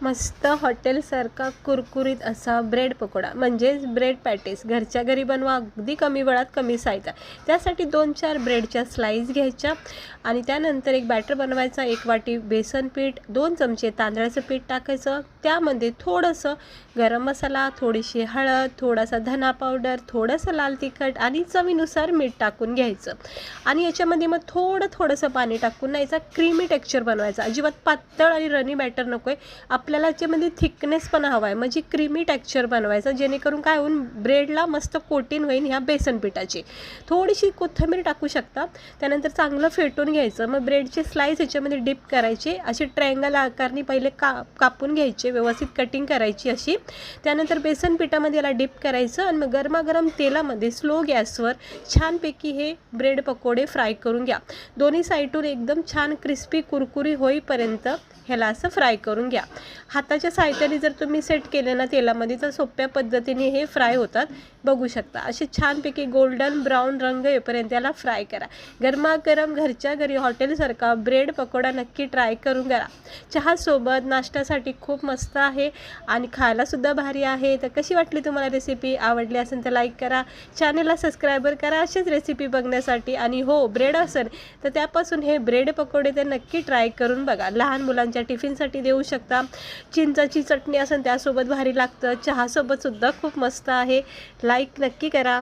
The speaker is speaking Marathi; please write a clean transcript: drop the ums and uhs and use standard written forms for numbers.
मस्त हॉटेलसारखा कुरकुरीत असा ब्रेड पकोडा म्हणजेच ब्रेड पॅटीस घरच्या घरी बनवा, अगदी कमी वेळात कमी साहित्यात. त्यासाठी 2-4 ब्रेडच्या स्लाईस घ्यायच्या आणि त्यानंतर एक बॅटर बनवायचा. 1 वाटी बेसन पीठ, 2 चमचे तांदळाचं पीठ टाकायचं. त्यामध्ये थोडंसं गरम मसाला, थोडीशी हळद, थोडासा धना पावडर, थोडंसं लाल तिखट आणि चवीनुसार मीठ टाकून घ्यायचं. आणि याच्यामध्ये मग थोडंसं पाणी टाकून ना याचा क्रीमी टेक्स्चर बनवायचा. अजिबात पातळ आणि रनी बॅटर नको आहे. आपल्याला याच्यामध्ये थिकनेस पण हवा आहे, म्हणजे क्रीमी टेक्स्चर बनवायचं, जेणेकरून काय होऊन ब्रेडला मस्त कोटिंग होईल ह्या बेसन पिठाची. थोडीशी कोथिंबीर टाकू शकता. त्यानंतर चांगलं फेटून घ्यायचं. मग ब्रेडचे स्लाईस याच्यामध्ये डिप करायचे. असे ट्रायंगल आकारनी पहिले कापून घ्यायचे, व्यवस्थित कटिंग करायची अशी. त्यानंतर बेसन पिठामध्ये याला डिप करायचं आणि मग गरमागरम तेलामध्ये स्लो गॅसवर छानपैकी हे ब्रेड पकोडे फ्राय करून घ्या. दोन्ही साईडून एकदम छान क्रिस्पी कुरकुरी होईपर्यंत ह्याला असं फ्राय करून घ्या. हाताच्या साहाय्याने जर तुम्ही सेट केले ना तेलामध्ये तर सोप्या पद्धतीने हे फ्राय होतात. बघू शकता असे छानपैकी गोल्डन ब्राऊन रंग येईपर्यंत याला फ्राय करा. गरमागरम घरच्या घरी हॉटेलसारखा ब्रेड पकोडा नक्की ट्राय करून करा. चहासोबत नाश्त्यासाठी खूप मस्त आहे आणि खायलासुद्धा भारी आहे. तर कशी वाटली तुम्हाला रेसिपी? आवडली असेल तर लाईक करा, चॅनलला सबस्क्राईबर करा अशीच रेसिपी बघण्यासाठी. आणि हो, ब्रेड असेल तर त्यापासून हे ब्रेड पकोडे तर नक्की ट्राय करून बघा. लहान मुलांच्या टिफिनसाठी देऊ शकता. चिंचाची चटणी असेल त्यासोबत भारी लागतं. चहासोबत सुद्धा खूप मस्त आहे. लाईक नक्की करा.